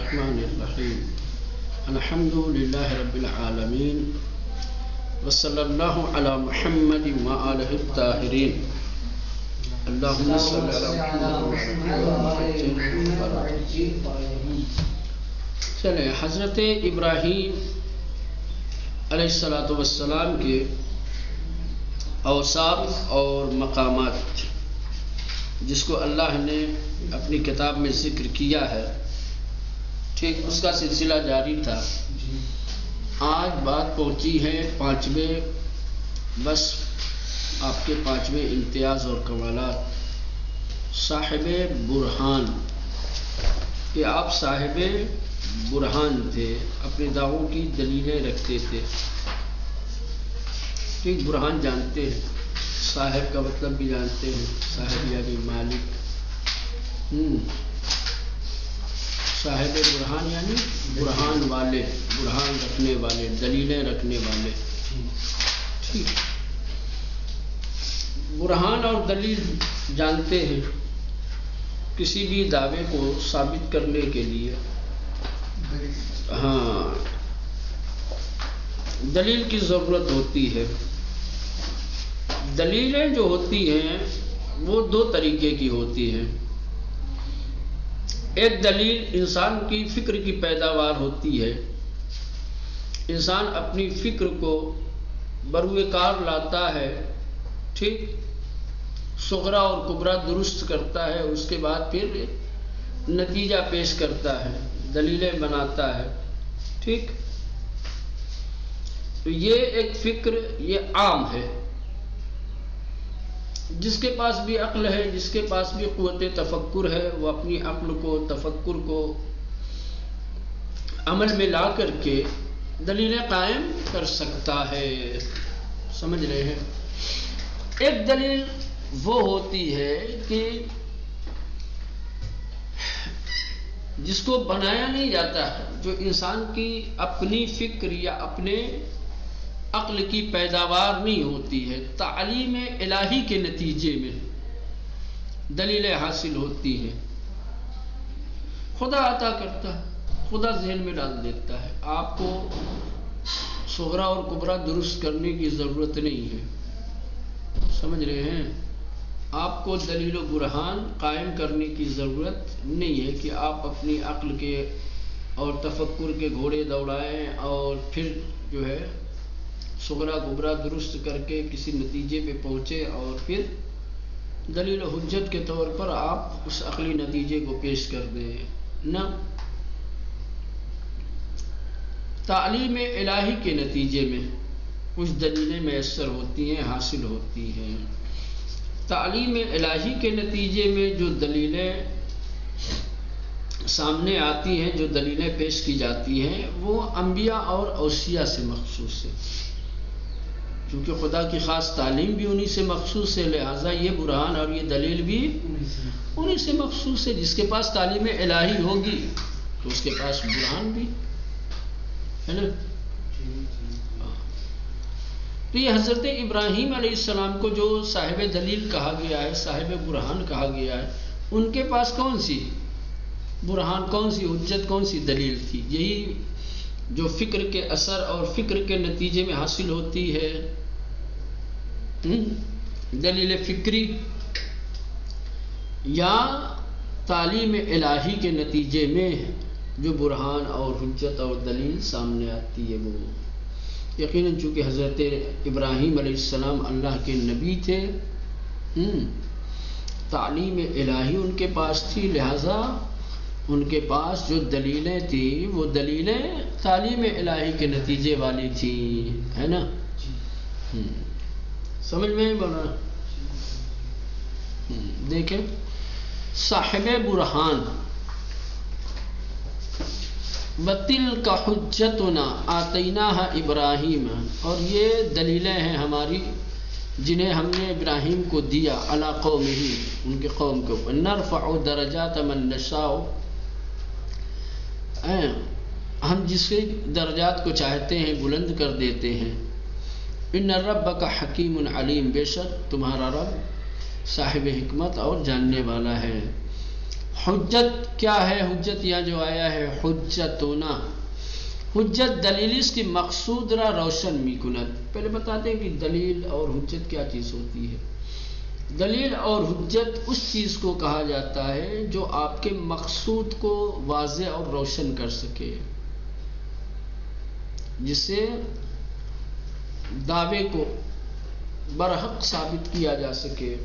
الرحمن الرحیم الحمد للہ رب العالمین وصلی اللہ علی محمد وآلہ الطاہرین اللہم صلی چلیں حضرت ابراہیم علیہ السلام کے اوصاف اور مقامات جس کو اللہ نے اپنی کتاب میں ذکر کیا ہے، ٹھیک اس کا سلسلہ جاری تھا۔ آج بات پہنچی ہے پانچویں وصف، آپ کے پانچویں امتیاز اور کمالات، صاحب برہان، کہ آپ صاحب برہان تھے، اپنے دعووں کی دلیلیں رکھتے تھے۔ ٹھیک، برہان جانتے ہیں، صاحب کا مطلب بھی جانتے ہیں، صاحب یعنی مالک۔ صاحب برہان یعنی برہان والے، برہان رکھنے والے، دلیلیں رکھنے والے۔ ٹھیک، برہان اور دلیل جانتے ہیں، کسی بھی دعوے کو ثابت کرنے کے لیے دلیل کی ضرورت ہوتی ہے۔ دلیلیں جو ہوتی ہیں وہ دو طریقے کی ہوتی ہیں۔ ایک دلیل انسان کی فکر کی پیداوار ہوتی ہے، انسان اپنی فکر کو بروئے کار لاتا ہے، ٹھیک، صغرا اور کبرا درست کرتا ہے، اس کے بعد پھر نتیجہ پیش کرتا ہے، دلیلیں بناتا ہے۔ ٹھیک، تو یہ ایک فکر یہ عام ہے۔ جس کے پاس بھی عقل ہے، جس کے پاس بھی قوت تفکر ہے، وہ اپنی عقل کو، تفکر کو عمل میں لا کر کے دلیلیں قائم کر سکتا ہے۔ سمجھ رہے ہیں؟ ایک دلیل وہ ہوتی ہے کہ جس کو بنایا نہیں جاتا ہے، جو انسان کی اپنی فکر یا اپنے عقل کی پیداوار نہیں ہوتی ہے، تعلیم الہی کے نتیجے میں دلیلیں حاصل ہوتی ہیں۔ خدا عطا کرتا ہے، خدا ذہن میں ڈال دیتا ہے، آپ کو صغرا اور کبرا درست کرنے کی ضرورت نہیں ہے۔ سمجھ رہے ہیں؟ آپ کو دلیل و برہان قائم کرنے کی ضرورت نہیں ہے کہ آپ اپنی عقل کے اور تفکر کے گھوڑے دوڑائیں اور پھر جو ہے صغرا کبرا درست کر کے کسی نتیجے پہ پہنچے اور پھر دلیل و حجت کے طور پر آپ اس عقلی نتیجے کو پیش کر دیں۔ نہ، تعلیم الہی کے نتیجے میں کچھ دلیلیں میسر ہوتی ہیں، حاصل ہوتی ہیں۔ تعلیم الہی کے نتیجے میں جو دلیلیں سامنے آتی ہیں، جو دلیلیں پیش کی جاتی ہیں، وہ انبیاء اور اوصیاء سے مخصوص ہے۔ کیونکہ خدا کی خاص تعلیم بھی انہی سے مخصوص ہے، لہٰذا یہ برہان اور یہ دلیل بھی انہی سے مخصوص ہے۔ جس کے پاس تعلیم الہی ہوگی تو اس کے پاس برہان بھی ہے نا۔ تو یہ حضرت ابراہیم علیہ السلام کو جو صاحب دلیل کہا گیا ہے، صاحب برہان کہا گیا ہے، ان کے پاس کون سی برہان، کون سی حجت، کون سی دلیل تھی؟ یہی جو فکر کے اثر اور فکر کے نتیجے میں حاصل ہوتی ہے، دلیل فکری، یا تعلیم الہی کے نتیجے میں جو برہان اور حجت اور دلیل سامنے آتی ہے۔ وہ یقیناً چونکہ حضرت ابراہیم علیہ السلام اللہ کے نبی تھے، تعلیم الہی ان کے پاس تھی، لہذا ان کے پاس جو دلیلیں تھیں وہ دلیلیں تعلیم الہی کے نتیجے والی تھیں، ہے نا۔ سمجھ میں بنا؟ دیکھیں، صاحب برہان، وَتِلْكَ حُجَّتُنَا آتَيْنَاهَا إِبْرَاهِيمَ، اور یہ دلیلیں ہیں ہماری جنہیں ہم نے ابراہیم کو دیا، عَلَىٰ قَوْمِهِ، ان کے قوم کے اوپر، نَرْفَعُ دَرَجَاتَ مَن نَّشَاءُ، ہم جس کے درجات کو چاہتے ہیں بلند کر دیتے ہیں۔ ان ربک حکیم علیم، بے شک تمہارا رب صاحب حکمت اور جاننے والا ہے۔ حجت کیا ہے؟ حجت یہاں جو آیا ہے حجتنا، حجت دلیل اس کی مقصود را روشن می کند. پہلے بتاتے ہیں کہ دلیل اور حجت کیا چیز ہوتی ہے. دلیل اور حجت اس چیز کو کہا جاتا ہے جو آپ کے مقصود کو واضح اور روشن کر سکے، جس سے دعوے کو برحق ثابت کیا جا سکے.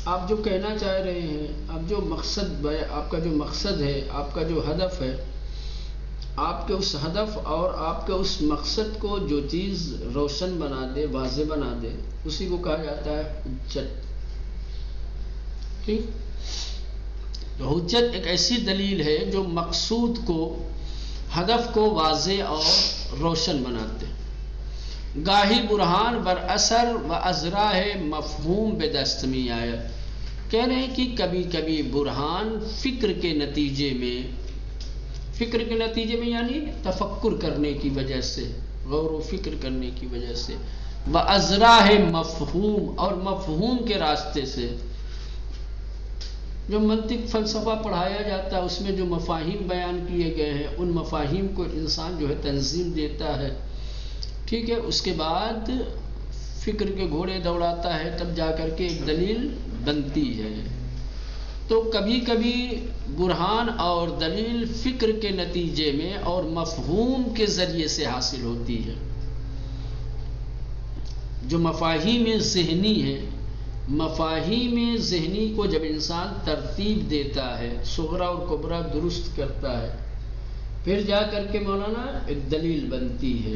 آپ جو کہنا چاہ رہے ہیں، آپ جو مقصد ہے، آپ کا جو مقصد ہے، آپ کا جو ہدف ہے، آپ کے اس ہدف اور آپ کے اس مقصد کو جو چیز روشن بنا دے، واضح بنا دے، اسی کو کہا جاتا ہے حجت. ٹھیک؟ تو حجت ایک ایسی دلیل ہے جو مقصود کو، ہدف کو واضح اور روشن بناتے. گاہی برہان بر اثر و ازراہ مفہوم بے دست میں آیت. کہہ رہے ہیں کہ کبھی کبھی برہان فکر کے نتیجے میں یعنی تفکر کرنے کی وجہ سے، غور و فکر کرنے کی وجہ سے، و ازراہ مفہوم اور مفہوم کے راستے سے. جو منطق فلسفہ پڑھایا جاتا ہے اس میں جو مفاہیم بیان کیے گئے ہیں، ان مفاہیم کو انسان جو ہے تنظیم دیتا ہے. ٹھیک ہے، اس کے بعد فکر کے گھوڑے دوڑاتا ہے، تب جا کر کے ایک دلیل بنتی ہے. تو کبھی کبھی برہان اور دلیل فکر کے نتیجے میں اور مفہوم کے ذریعے سے حاصل ہوتی ہے. جو مفاہیم ذہنی ہے، مفاہیم ذہنی کو جب انسان ترتیب دیتا ہے، صغرا اور کبرا درست کرتا ہے، پھر جا کر کے مولانا ایک دلیل بنتی ہے،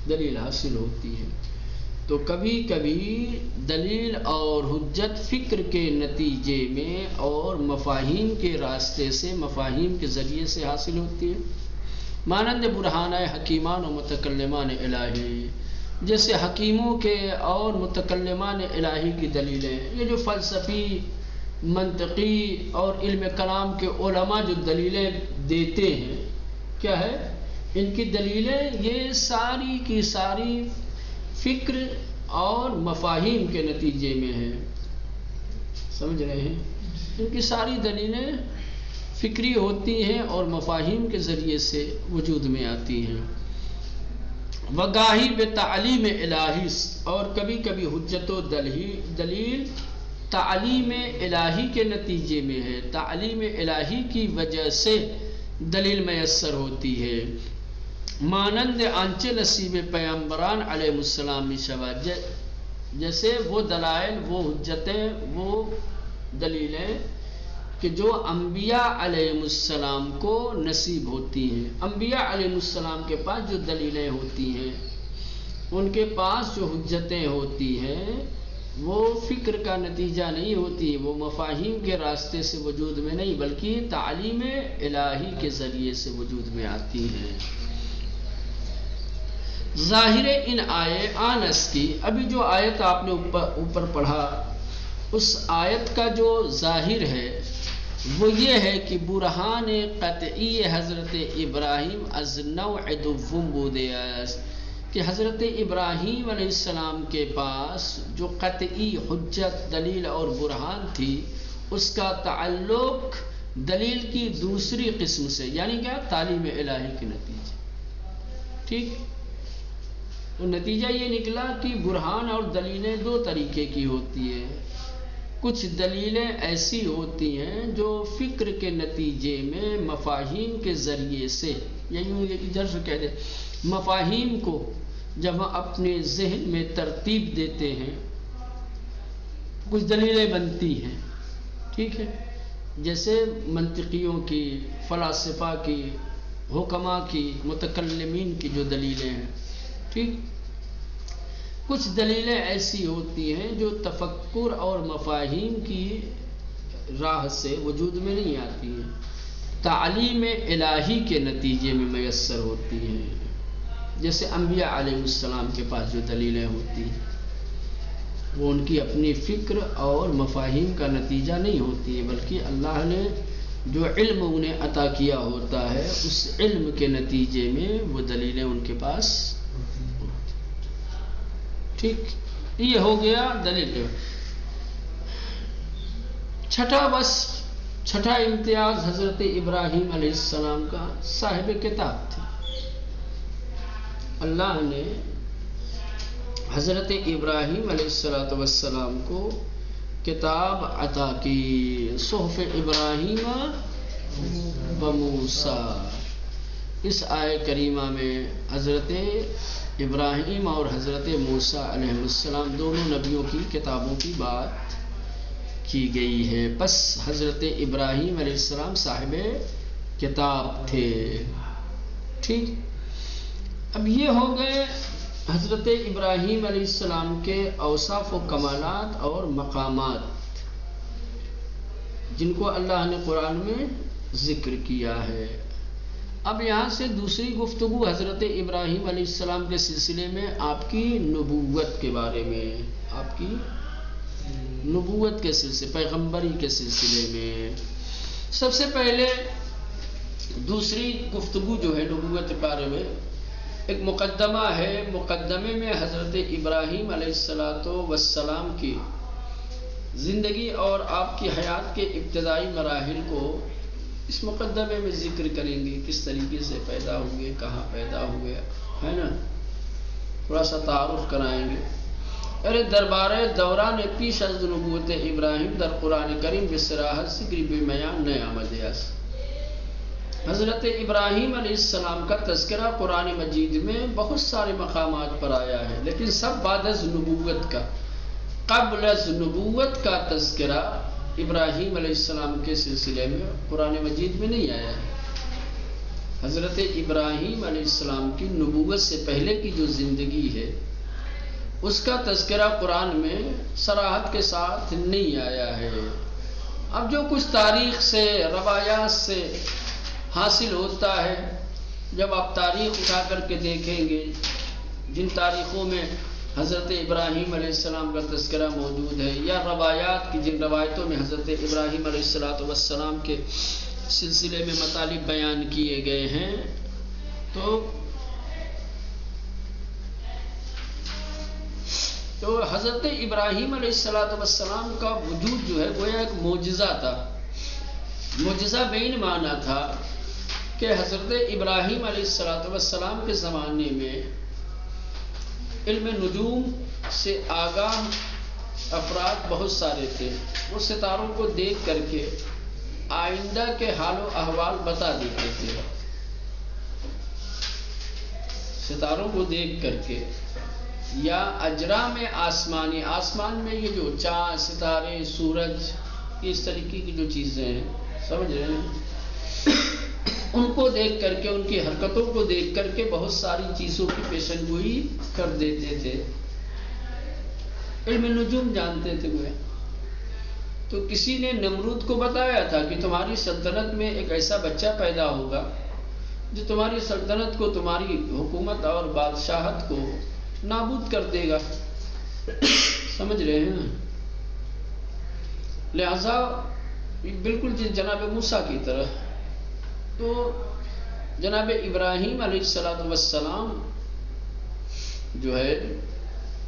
دلیل حاصل ہوتی ہے. تو کبھی کبھی دلیل اور حجت فکر کے نتیجے میں اور مفاہیم کے راستے سے، مفاہیم کے ذریعے سے حاصل ہوتی ہے. مانند برہانہ حکیمان و متکلمان الہی، جیسے حکیموں کے اور متکلمان الہی کی دلیلیں. یہ جو فلسفی، منطقی اور علم کلام کے علماء جو دلیلیں دیتے ہیں، کیا ہے ان کی دلیلیں؟ یہ ساری کی ساری فکر اور مفاہیم کے نتیجے میں ہیں. سمجھ رہے ہیں؟ ان کی ساری دلیلیں فکری ہوتی ہیں اور مفاہیم کے ذریعے سے وجود میں آتی ہیں. وگاہی بے تعلیم الہی، اور کبھی کبھی حجت و دلیل تعلیم الہی کے نتیجے میں ہے، تعلیم الہی کی وجہ سے دلیل میسر ہوتی ہے. مانند آنچے نصیب پیغمبران علیہ السلام میں شوا، جیسے وہ دلائل، وہ حجتیں، وہ دلیلیں کہ جو انبیاء علیہ السلام کو نصیب ہوتی ہیں. انبیاء علیہ السلام کے پاس جو دلیلیں ہوتی ہیں، ان کے پاس جو حجتیں ہوتی ہیں، وہ فکر کا نتیجہ نہیں ہوتی، وہ مفاہیم کے راستے سے وجود میں نہیں، بلکہ تعلیم الہی کے ذریعے سے وجود میں آتی ہیں. ظاہر ان آنس کی، ابھی جو آیت آپ نے اوپر پڑھا، اس آیت کا جو ظاہر ہے وہ یہ ہے کہ برہان قطعی حضرت ابراہیم از نوع دوم بودیاس، کہ حضرت ابراہیم علیہ السلام کے پاس جو قطعی حجت، دلیل اور برہان تھی، اس کا تعلق دلیل کی دوسری قسم سے، یعنی کیا؟ تعلیم الہی کے نتیجے. ٹھیک؟ تو نتیجہ یہ نکلا کہ برہان اور دلیلیں دو طریقے کی ہوتی ہیں. کچھ دلیلیں ایسی ہوتی ہیں جو فکر کے نتیجے میں مفاہیم کے ذریعے سے، یعنی ادھر سے کہہ دیں مفاہیم کو جب ہم اپنے ذہن میں ترتیب دیتے ہیں، کچھ دلیلیں بنتی ہیں. ٹھیک ہے؟ جیسے منطقیوں کی، فلاسفہ کی، حکماء کی، متکلمین کی جو دلیلیں ہیں. ٹھیک؟ کچھ دلیلیں ایسی ہوتی ہیں جو تفکر اور مفاہیم کی راہ سے وجود میں نہیں آتی ہیں، تعلیم الہی کے نتیجے میں میسر ہوتی ہیں. جیسے انبیاء علیہ السلام کے پاس جو دلیلیں ہوتی ہیں، وہ ان کی اپنی فکر اور مفاہیم کا نتیجہ نہیں ہوتی ہے، بلکہ اللہ نے جو علم انہیں عطا کیا ہوتا ہے، اس علم کے نتیجے میں وہ دلیلیں ان کے پاس. ٹھیک؟ یہ ہو گیا دلیل. چھٹا وصف چھٹا امتیاز حضرت ابراہیم علیہ السلام کا صاحب کتاب تھے. اللہ نے حضرت ابراہیم علیہ السلام کو کتاب عطا کی. صحف ابراہیم و موسیٰ. اس آیہ کریمہ میں حضرت ابراہیم اور حضرت موسیٰ علیہ السلام دونوں نبیوں کی کتابوں کی بات کی گئی ہے. پس حضرت ابراہیم علیہ السلام صاحب کتاب تھے. ٹھیک. اب یہ ہو گئے حضرت ابراہیم علیہ السلام کے اوصاف و کمالات اور مقامات جن کو اللہ نے قرآن میں ذکر کیا ہے. اب یہاں سے دوسری گفتگو حضرت ابراہیم علیہ السلام کے سلسلے میں آپ کی نبوت کے بارے میں، آپ کی نبوت کے سلسلے، پیغمبری کے سلسلے میں. سب سے پہلے دوسری گفتگو جو ہے نبوت کے بارے میں ایک مقدمہ ہے. مقدمے میں حضرت ابراہیم علیہ السلام کی زندگی اور آپ کی حیات کے ابتدائی مراحل کو اس مقدمے میں ذکر کریں گے. کس طریقے سے پیدا ہوئے، کہاں پیدا ہوئے، ہے نا. تھوڑا سا تعارف کرائیں گے. ارے دربار دوران پیش از نبوت ابراہیم در قرآن کریم بصراحت ذکر بیان نیامد است. حضرت ابراہیم علیہ السلام کا تذکرہ قرآن مجید میں بہت سارے مقامات پر آیا ہے، لیکن سب بعد از نبوت کا. قبل از نبوت کا تذکرہ ابراہیم علیہ السلام کے سلسلے میں قرآن مجید میں نہیں آیا ہے. حضرت ابراہیم علیہ السلام کی نبوت سے پہلے کی جو زندگی ہے اس کا تذکرہ قرآن میں صراحت کے ساتھ نہیں آیا ہے. اب جو کچھ تاریخ سے، روایات سے حاصل ہوتا ہے، جب آپ تاریخ اٹھا کر کے دیکھیں گے جن تاریخوں میں حضرت ابراہیم علیہ السلام کا تذکرہ موجود ہے، یا روایات کی جن روایتوں میں حضرت ابراہیم علیہ السلام کے سلسلے میں مطالب بیان کیے گئے ہیں، تو حضرت ابراہیم علیہ السلام کا وجود جو ہے وہ ایک معجزہ تھا. معجزہ بین معنی تھا کہ حضرت ابراہیم علیہ السلام کے زمانے میں علم نجوم سے آگاہ افراد بہت سارے تھے. وہ ستاروں کو دیکھ کر کے آئندہ کے حال و احوال بتا دیتے تھے. ستاروں کو دیکھ کر کے، یا اجرام آسمانی، آسمان میں یہ جو چاند، ستارے، سورج، اس طریقے کی جو چیزیں ہیں، سمجھ رہے ہیں، ان کو دیکھ کر کے، ان کی حرکتوں کو دیکھ کر کے بہت ساری چیزوں کی پیشن گوئی کر دیتے تھے. علم نجوم جانتے تھے وہ. تو کسی نے نمرود کو بتایا تھا کہ تمہاری سلطنت میں ایک ایسا بچہ پیدا ہوگا جو تمہاری سلطنت کو، تمہاری حکومت اور بادشاہت کو نابود کر دے گا. سمجھ رہے ہیں. لہذا بالکل جناب موسیٰ کی طرح. تو جناب ابراہیم علیہ السلام جو ہے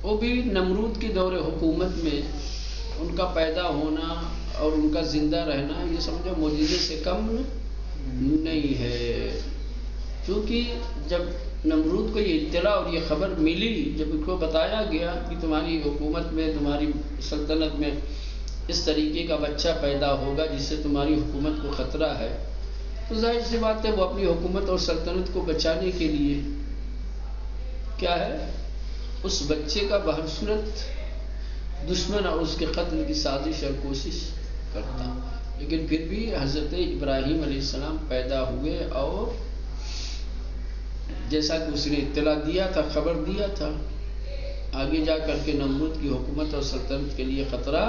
وہ بھی نمرود کی دور حکومت میں ان کا پیدا ہونا اور ان کا زندہ رہنا یہ سمجھو معجزے سے کم نہیں ہے. کیونکہ جب نمرود کو یہ اطلاع اور یہ خبر ملی، جب ان کو بتایا گیا کہ تمہاری حکومت میں، تمہاری سلطنت میں اس طریقے کا بچہ پیدا ہوگا جس سے تمہاری حکومت کو خطرہ ہے، تو ظاہر سی بات ہے وہ اپنی حکومت اور سلطنت کو بچانے کے لیے کیا ہے، اس بچے کا بہر صورت دشمن اور اس کے قتل کی سازش اور کوشش کرتا. لیکن پھر بھی حضرت ابراہیم علیہ السلام پیدا ہوئے، اور جیسا کہ اس نے اطلاع دیا تھا، خبر دیا تھا، آگے جا کر کے نمرود کی حکومت اور سلطنت کے لیے خطرہ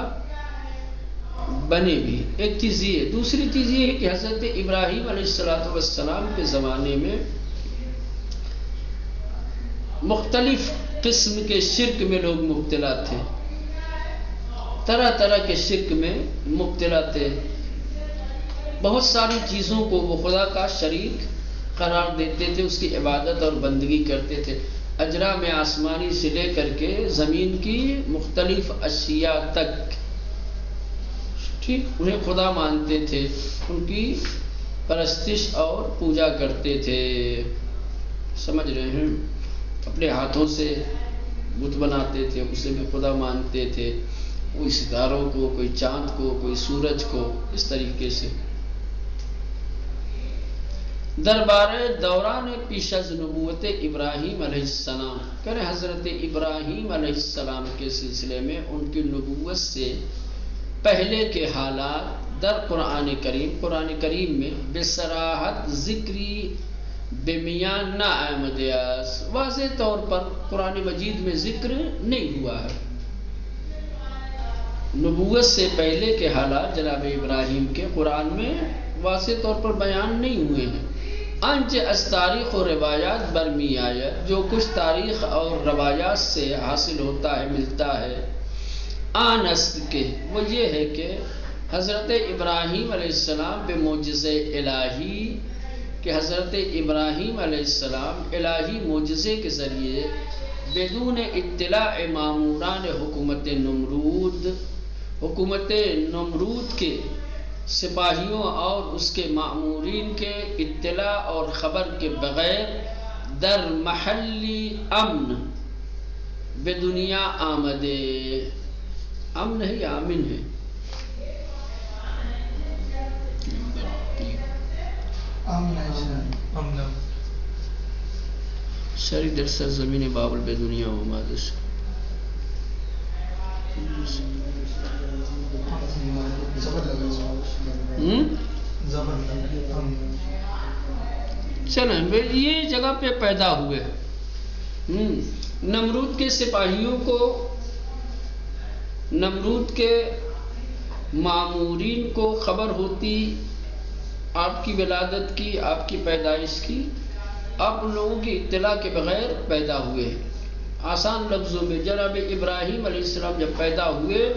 بنے بھی. ایک چیز یہ ہے. دوسری چیز یہ ہے کہ حضرت ابراہیم علیہ السلام کے زمانے میں مختلف قسم کے شرک میں لوگ مبتلا تھے، طرح طرح کے شرک میں مبتلا تھے. بہت ساری چیزوں کو وہ خدا کا شریک قرار دیتے تھے، اس کی عبادت اور بندگی کرتے تھے. اجرام آسمانی سے لے کر کے زمین کی مختلف اشیاء تک. ٹھیک، انہیں خدا مانتے تھے، ان کی پرستش اور پوجا کرتے تھے، سمجھ رہے ہیں؟ اپنے ہاتھوں سے بت بناتے تھے، اسے بھی خدا مانتے تھے، کوئی ستاروں کو، کوئی چاند کو، کوئی سورج کو، اس طریقے سے۔ دربار دوران پیش از نبوت ابراہیم علیہ السلام، کہ حضرت ابراہیم علیہ السلام کے سلسلے میں ان کی نبوت سے پہلے کے حالات در قرآن کریم میں بصراحت ذکری بمیان نہ آمدیاس، واضح طور پر قرآن مجید میں ذکر نہیں ہوا ہے۔ نبوت سے پہلے کے حالات جناب ابراہیم کے قرآن میں واضح طور پر بیان نہیں ہوئے ہیں۔ انچ از تاریخ و روایات برمی آیت، جو کچھ تاریخ اور روایات سے حاصل ہوتا ہے، ملتا ہے، آن است کے وہ یہ ہے کہ حضرت ابراہیم علیہ السلام بے معجزہ الہی، کہ حضرت ابراہیم علیہ السلام الہی معجزے کے ذریعے بدون اطلاع ماموران حکومت نمرود کے سپاہیوں اور اس کے مامورین کے اطلاع اور خبر کے بغیر در محلی امن بدنیا آمدے، امن ہے یا آمن ہے؟ شری در سرزمین بابل بے دنیا و مادش چلیں یہ جگہ پہ پیدا ہوئے۔ نمرود کے سپاہیوں کو، نمرود کے مامورین کو خبر ہوتی آپ کی ولادت کی، آپ کی پیدائش کی، آپ لوگوں کی اطلاع کے بغیر پیدا ہوئے۔ آسان لفظوں میں جناب ابراہیم علیہ السلام جب پیدا ہوئے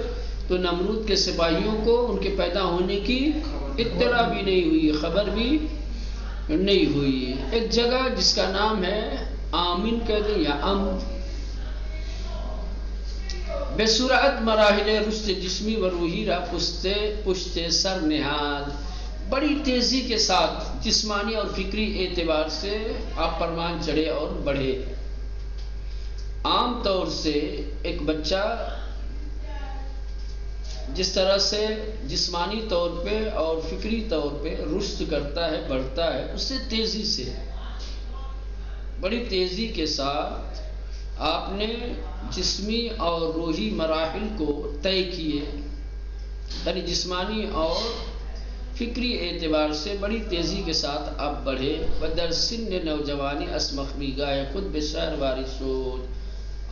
تو نمرود کے سپاہیوں کو ان کے پیدا ہونے کی اطلاع بھی نہیں ہوئی، خبر بھی نہیں ہوئی۔ ایک جگہ جس کا نام ہے آمن کہہ دیں یا بے سرعت مراحل رشد جسمی و روحی را پشت سر نہاد، بڑی تیزی کے ساتھ جسمانی اور فکری اعتبار سے آپ پروان چڑھے اور بڑھے۔ عام طور سے ایک بچہ جس طرح سے جسمانی طور پہ اور فکری طور پہ رشد کرتا ہے، بڑھتا ہے، اس سے تیزی سے، بڑی تیزی کے ساتھ آپ نے جسمی اور روحی مراحل کو طے کیے، یعنی جسمانی اور فکری اعتبار سے بڑی تیزی کے ساتھ آپ بڑھے۔ بدر سن نوجوانی اسمخمی گائے خود بشہر وارثود،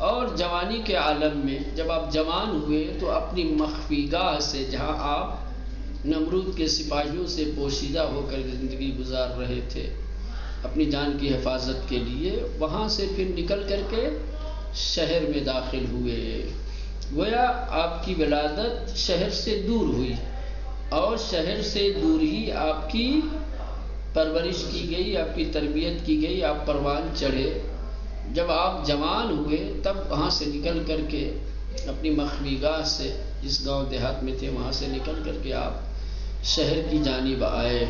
اور جوانی کے عالم میں جب آپ جوان ہوئے تو اپنی مخفی گاہ سے، جہاں آپ نمرود کے سپاہیوں سے پوشیدہ ہو کر زندگی گزار رہے تھے اپنی جان کی حفاظت کے لیے، وہاں سے پھر نکل کر کے شہر میں داخل ہوئے۔ گویا آپ کی ولادت شہر سے دور ہوئی اور شہر سے دور ہی آپ کی پرورش کی گئی، آپ کی تربیت کی گئی، آپ پروان چڑھے۔ جب آپ جوان ہوئے تب وہاں سے نکل کر کے اپنی مخفی گاہ سے، جس گاؤں دیہات میں تھے وہاں سے نکل کر کے آپ شہر کی جانب آئے۔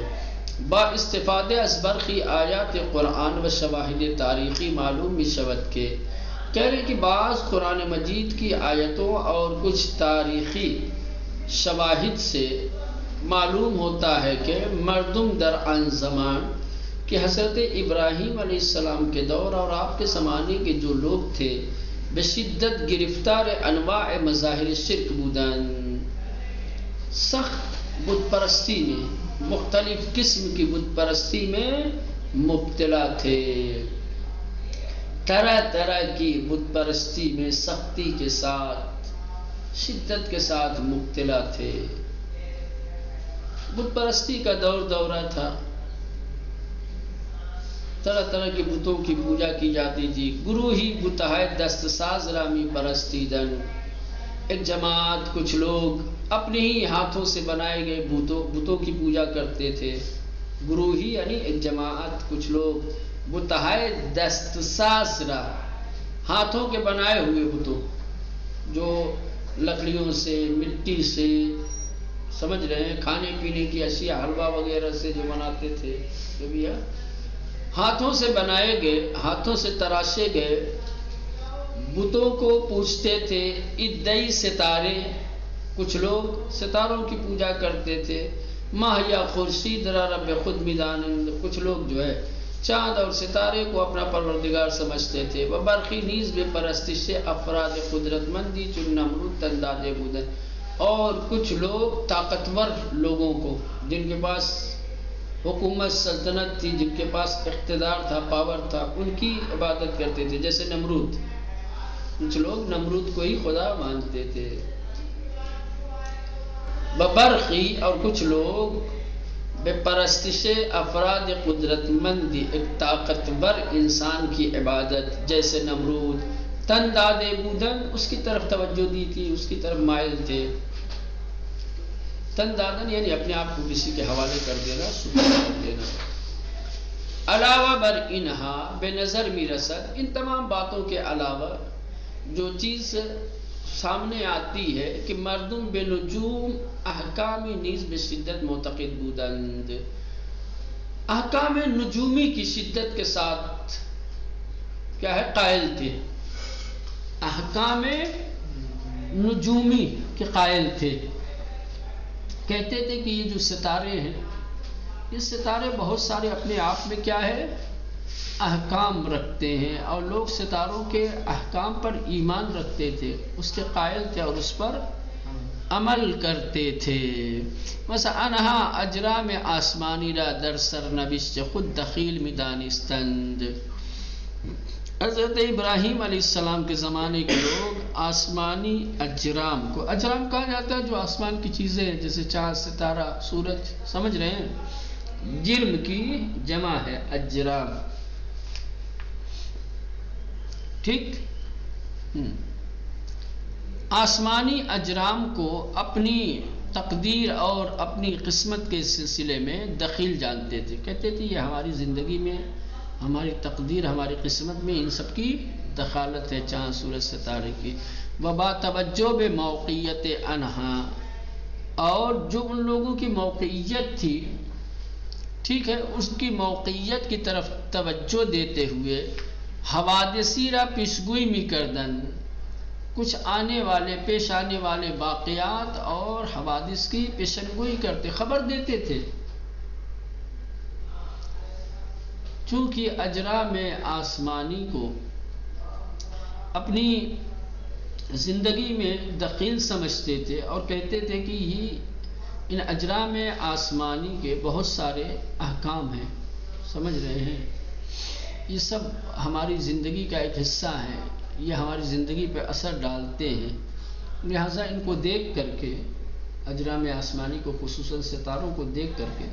با استفادہ از برخی آیات قرآن و شواہد تاریخی معلوم می شود کے، کہہ رہے کہ بعض قرآن مجید کی آیتوں اور کچھ تاریخی شواہد سے معلوم ہوتا ہے کہ مردم در آن زمان، کہ حضرت ابراہیم علیہ السلام کے دور اور آپ کے زمانے کے جو لوگ تھے، بشدت گرفتار انواع مظاہر شرک بودن، سخت بت پرستی میں، مختلف قسم کی بت پرستی میں مبتلا تھے، طرح طرح کی بت پرستی میں سختی کے ساتھ، شدت کے ساتھ مبتلا تھے۔ بت پرستی کا دورہ تھا، طرح طرح کے بتوں کی پوجا کی جاتی تھی۔ گرو ہی بتہائے دست ساز رامی پرستی دن، ایک جماعت، کچھ لوگ اپنے ہی ہاتھوں سے بنائے گئے بتوں کی پوجا کرتے تھے۔ گرو ہی یعنی ایک جماعت، کچھ لوگ بتہائے دست ساز را، ہاتھوں کے بنائے ہوئے بتوں، جو لکڑیوں سے، مٹی سے، سمجھ رہے ہیں؟ کھانے پینے کی اشیاء حلوہ وغیرہ سے جو بناتے تھے، جو بھی ہے ہاتھوں سے بنائے گئے، ہاتھوں سے تراشے گئے بتوں کو پوجتے تھے۔ ادعی ستارے، کچھ لوگ ستاروں کی پوجا کرتے تھے۔ ماہ یا خورشید را رب خود میدانند، کچھ لوگ جو ہے چاند اور ستارے کو اپنا پروردگار سمجھتے تھے۔ وہ برقی نیز بے پرستش افراد قدرت مندی چن نمرود تندادے بودن، اور کچھ لوگ طاقتور لوگوں کو، جن کے پاس حکومت سلطنت تھی، جن کے پاس اقتدار تھا، پاور تھا، ان کی عبادت کرتے تھے، جیسے نمرود۔ کچھ لوگ نمرود کو ہی خدا مانتے تھے۔ ببرقی، اور کچھ لوگ بے پرستش افراد قدرت مندی، ایک طاقتور انسان کی عبادت، جیسے نمرود۔ تن دادے بودن، اس کی طرف توجہ دی تھی، اس کی طرف مائل تھے۔ تن دادن یعنی اپنے آپ کو کسی کے حوالے کر دینا، سپرد کر دینا۔ علاوہ بر انہا بے نظر می رسد، ان تمام باتوں کے علاوہ جو چیز سامنے آتی ہے کہ مردم بے نجوم احکامی نیز بے شدت معتقد بودند، احکام نجومی کی شدت کے ساتھ کیا ہے قائل تھے، احکام نجومی کے قائل تھے۔ کہتے تھے کہ یہ جو ستارے ہیں، یہ ستارے بہت سارے اپنے آپ میں کیا ہے احکام رکھتے ہیں، اور لوگ ستاروں کے احکام پر ایمان رکھتے تھے، اس کے قائل تھے اور اس پر عمل کرتے تھے۔ مثلا انہا اجرام آسمانی را در سرنوشت خود دخیل می دانستند، حضرت ابراہیم علیہ السلام کے زمانے کے لوگ آسمانی اجرام کو، اجرام کہا جاتا ہے جو آسمان کی چیزیں ہیں، جیسے چاند، ستارہ، سورج، سمجھ رہے ہیں؟ جرم کی جمع ہے اجرام، ٹھیک؟ آسمانی اجرام کو اپنی تقدیر اور اپنی قسمت کے سلسلے میں دخیل جانتے تھے، کہتے تھے یہ ہماری زندگی میں، ہماری تقدیر، ہماری قسمت میں ان سب کی دخالت ہے، چاند، سورج، ستارے کی۔ وبا توجہ بے موقعیت انہا، اور جو ان لوگوں کی موقعیت تھی، ٹھیک ہے، اس کی موقعیت کی طرف توجہ دیتے ہوئے حوادثی را پیشگوئی می کردن، کچھ آنے والے، پیش آنے والے واقعات اور حوادث کی پیشنگوئی کرتے، خبر دیتے تھے۔ چونکہ اجرام آسمانی کو اپنی زندگی میں دخیل سمجھتے تھے، اور کہتے تھے کہ ان اجرام آسمانی کے بہت سارے احکام ہیں، سمجھ رہے ہیں؟ یہ سب ہماری زندگی کا ایک حصہ ہے، یہ ہماری زندگی پہ اثر ڈالتے ہیں، لہٰذا ان کو دیکھ کر کے، اجرام آسمانی کو، خصوصاً ستاروں کو دیکھ کر کے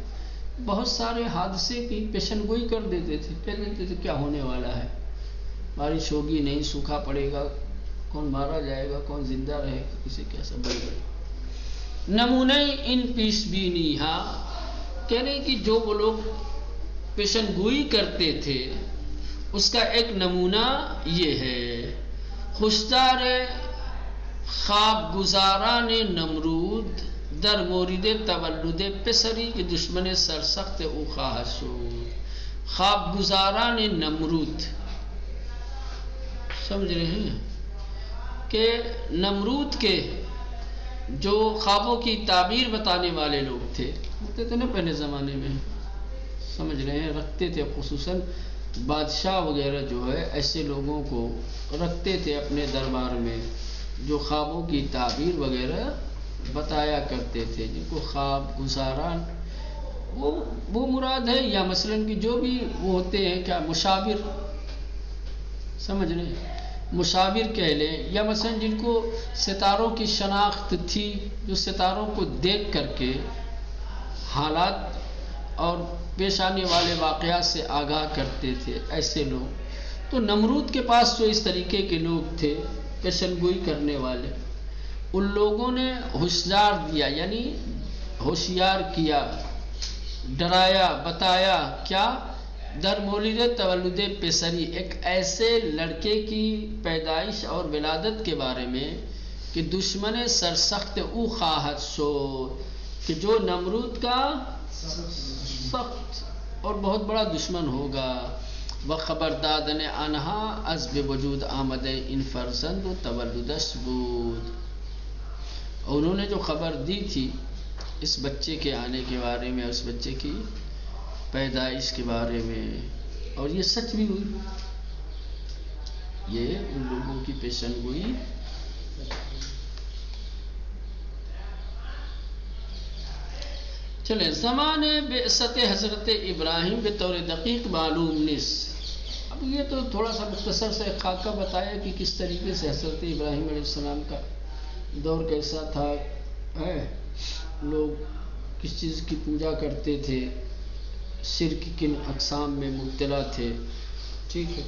بہت سارے حادثے کی پیشن گوئی کر دیتے تھے، کہہ دیتے تھے کیا ہونے والا ہے، بارش ہوگی نہیں، سوکھا پڑے گا، کون مارا جائے گا، کون زندہ رہے گا، کسی کیسا بڑے بڑے نمونہ ان پیش بینی، ہاں کہنے کہ جو وہ لوگ پیشن گوئی کرتے تھے اس کا ایک نمونہ یہ ہے، خوشدار خواب گزاران نمرود در مورد تولد پسری کے دشمن سرسخت او خواہد شد۔ خواب گزاران نمرود، سمجھ رہے ہیں کہ نمرود کے جو خوابوں کی تعبیر بتانے والے لوگ تھے، ہوتے تھے نا پہلے زمانے میں، سمجھ رہے ہیں، رکھتے تھے، خصوصاً بادشاہ وغیرہ جو ہے ایسے لوگوں کو رکھتے تھے اپنے دربار میں، جو خوابوں کی تعبیر وغیرہ بتایا کرتے تھے، جن کو خواب گزاران وہ مراد ہے، یا مثلاً کہ جو بھی وہ ہوتے ہیں کیا مشاور، سمجھ رہے ہیں، مشاور کہہ لیں، یا مثلاً جن کو ستاروں کی شناخت تھی، جو ستاروں کو دیکھ کر کے حالات اور پیش آنے والے واقعات سے آگاہ کرتے تھے، ایسے لوگ۔ تو نمرود کے پاس جو اس طریقے کے لوگ تھے پیشن گوئی کرنے والے، ان لوگوں نے ہوشیار دیا، یعنی ہوشیار کیا، ڈرایا، بتایا کیا، در مولد تولد پسری، ایک ایسے لڑکے کی پیدائش اور ولادت کے بارے میں کہ دشمن سرسخت او خواہد شد، کہ جو نمرود کا سخت اور بہت بڑا دشمن ہوگا. و خبردادن آنہا از بے وجود آمد ان فرزند و تولدش بود. اور انہوں نے جو خبر دی تھی اس بچے کے آنے کے بارے میں، اس بچے کی پیدائش کے بارے میں، اور یہ سچ بھی ہوئی. یہ ان لوگوں کی پیشن گوئی. چلیں، زمان بعثت حضرت ابراہیم بطور دقیق معلوم نیست. اب یہ تو تھوڑا سا مختصر سے خاکہ بتایا کہ کس طریقے سے حضرت ابراہیم علیہ السلام کا دور کیسا تھا، لوگ کس چیز کی پوجا کرتے تھے، شرک کن اقسام میں مبتلا تھے. ٹھیک ہے،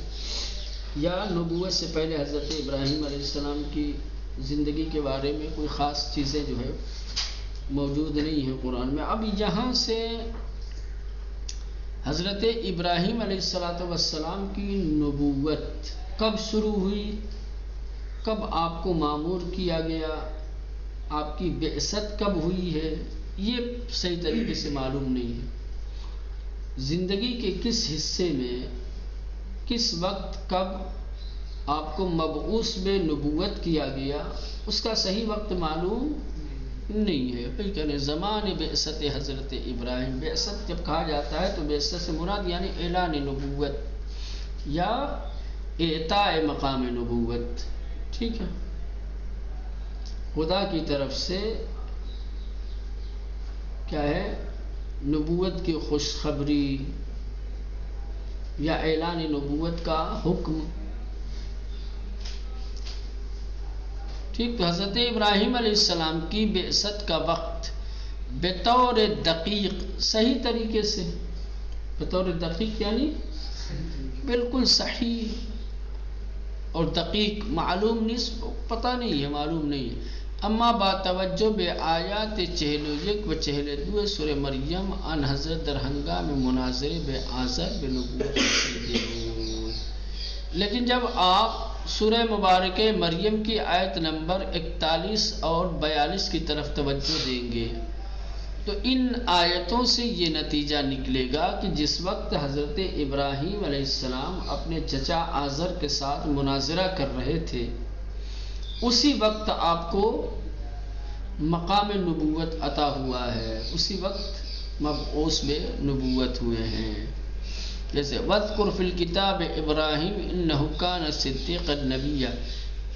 یا نبوت سے پہلے حضرت ابراہیم علیہ السلام کی زندگی کے بارے میں کوئی خاص چیزیں جو ہے موجود نہیں ہیں قرآن میں. اب یہاں سے حضرت ابراہیم علیہ السلام کی نبوت کب شروع ہوئی، کب آپ کو مامور کیا گیا، آپ کی بعثت کب ہوئی ہے، یہ صحیح طریقے سے معلوم نہیں ہے. زندگی کے کس حصے میں، کس وقت، کب آپ کو مبعوث میں نبوت کیا گیا، اس کا صحیح وقت معلوم نہیں ہے. پھر کہنے زمان بعثت حضرت ابراہیم. بعثت جب کہا جاتا ہے تو بعثت سے مراد یعنی اعلان نبوت یا اعطاء مقام نبوت. ٹھیک ہے، خدا کی طرف سے کیا ہے، نبوت کی خوشخبری یا اعلان نبوت کا حکم. ٹھیک، تو حضرت ابراہیم علیہ السلام کی بعثت کا وقت بطور دقیق، صحیح طریقے سے، بطور دقیق یعنی بالکل صحیح اور دقیق معلوم نہیں، پتہ نہیں ہے، معلوم نہیں ہے. اما با توجہ بے آیات 41 و 42 سورہ مریم ان حضرت در ہنگام مناظرے بے آذر بے نبوت. لیکن جب آپ سورہ مبارکہ مریم کی آیت نمبر 41 اور 42 کی طرف توجہ دیں گے تو ان آیتوں سے یہ نتیجہ نکلے گا کہ جس وقت حضرت ابراہیم علیہ السلام اپنے چچا آزر کے ساتھ مناظرہ کر رہے تھے، اسی وقت آپ کو مقام نبوت عطا ہوا ہے، اسی وقت مبعوث میں نبوت ہوئے ہیں. جیسے وَاذْكُرْ فِي الْكِتَابِ إِبْرَاهِيمَ إِنَّهُ كَانَ صِدِّيقًا نَبِيًّا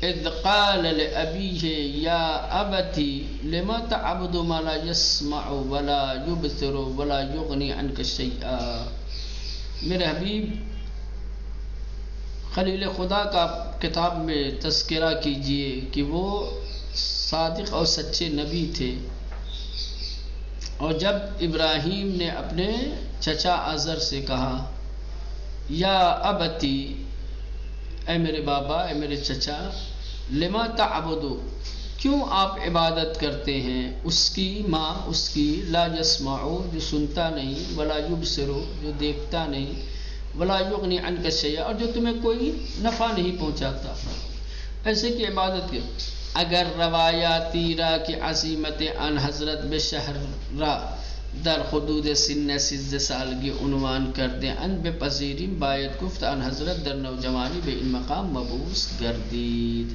إِذْ قَالَ لِأَبِيهِ يَا أَبَتِ لِمَ تَعْبُدُ مَا لَا يَسْمَعُ وَلَا يُبْصِرُ وَلَا يُغْنِي عَنْكَ شَيْئًا. میرے حبیب خلیل خدا کا کتاب میں تذکرہ کیجئے کہ وہ صادق اور سچے نبی تھے. اور جب ابراہیم نے اپنے چچا آزر سے کہا یا ابتی، اے میرے بابا، اے میرے چچا، لما تعبدو، کیوں آپ عبادت کرتے ہیں اس کی، ماں اس کی، لا یسمعو، جو سنتا نہیں، ولا یبصرو، جو دیکھتا نہیں، ولا یغنی عنک شیئا، اور جو تمہیں کوئی نفع نہیں پہنچاتا، ایسے کی عبادت کے. اگر روایاتی را کی عظیمت ان حضرت بشہر را در حدود سن 13 سالگی عنوان کر دیں ان بے پذیریم باید گفت ان حضرت در نوجوانی بے ان مقام مبعوث گردید.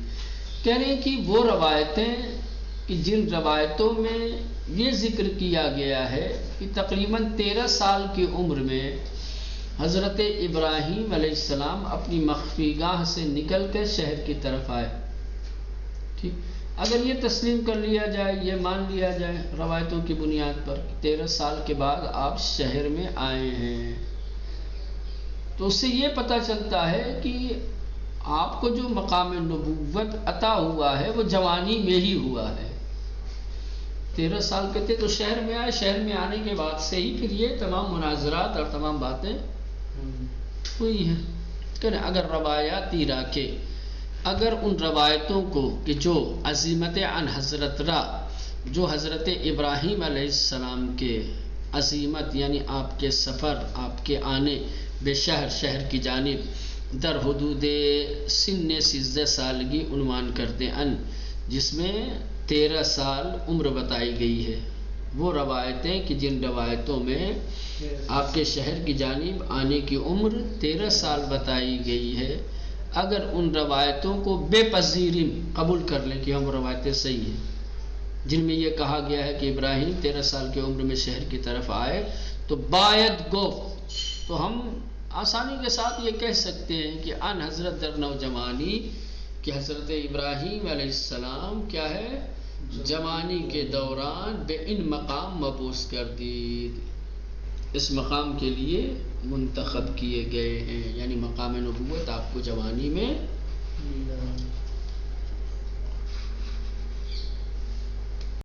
کہہ رہے ہیں کہ وہ روایتیں کہ جن روایتوں میں یہ ذکر کیا گیا ہے کہ تقریباً 13 سال کی عمر میں حضرت ابراہیم علیہ السلام اپنی مخفی گاہ سے نکل کر شہر کی طرف آئے. ٹھیک، اگر یہ تسلیم کر لیا جائے، یہ مان لیا جائے روایتوں کی بنیاد پر 13 سال کے بعد آپ شہر میں آئے ہیں، تو اس سے یہ پتہ چلتا ہے کہ آپ کو جو مقام نبوت عطا ہوا ہے وہ جوانی میں ہی ہوا ہے. 13 سال کے تھے تو شہر میں آئے، شہر میں آنے کے بعد سے ہی پھر یہ تمام مناظرات اور تمام باتیں ہوئی ہیں. کہ اگر روایاتی راکے، اگر ان روایتوں کو کہ جو عظیمت عن حضرت را، جو حضرت ابراہیم علیہ السلام کے عظیمت یعنی آپ کے سفر، آپ کے آنے بے شہر، شہر کی جانب در حدود سن 13 سالگی عنوان کرتے ان، جس میں 13 سال عمر بتائی گئی ہے. وہ روایتیں کہ جن روایتوں میں آپ کے شہر کی جانب آنے کی عمر 13 سال بتائی گئی ہے، اگر ان روایتوں کو بے پذیری قبول کر لیں کہ ہم روایتیں صحیح ہیں جن میں یہ کہا گیا ہے کہ ابراہیم 13 سال کی عمر میں شہر کی طرف آئے، تو باید گفت، تو ہم آسانی کے ساتھ یہ کہہ سکتے ہیں کہ ان حضرت در نوجوانی، کہ حضرت ابراہیم علیہ السلام کیا ہے، جوانی کے دوران بے ان مقام مبعوث گردید، اس مقام کے لیے منتخب کیے گئے ہیں، یعنی مقام نبوت آپ کو جوانی میں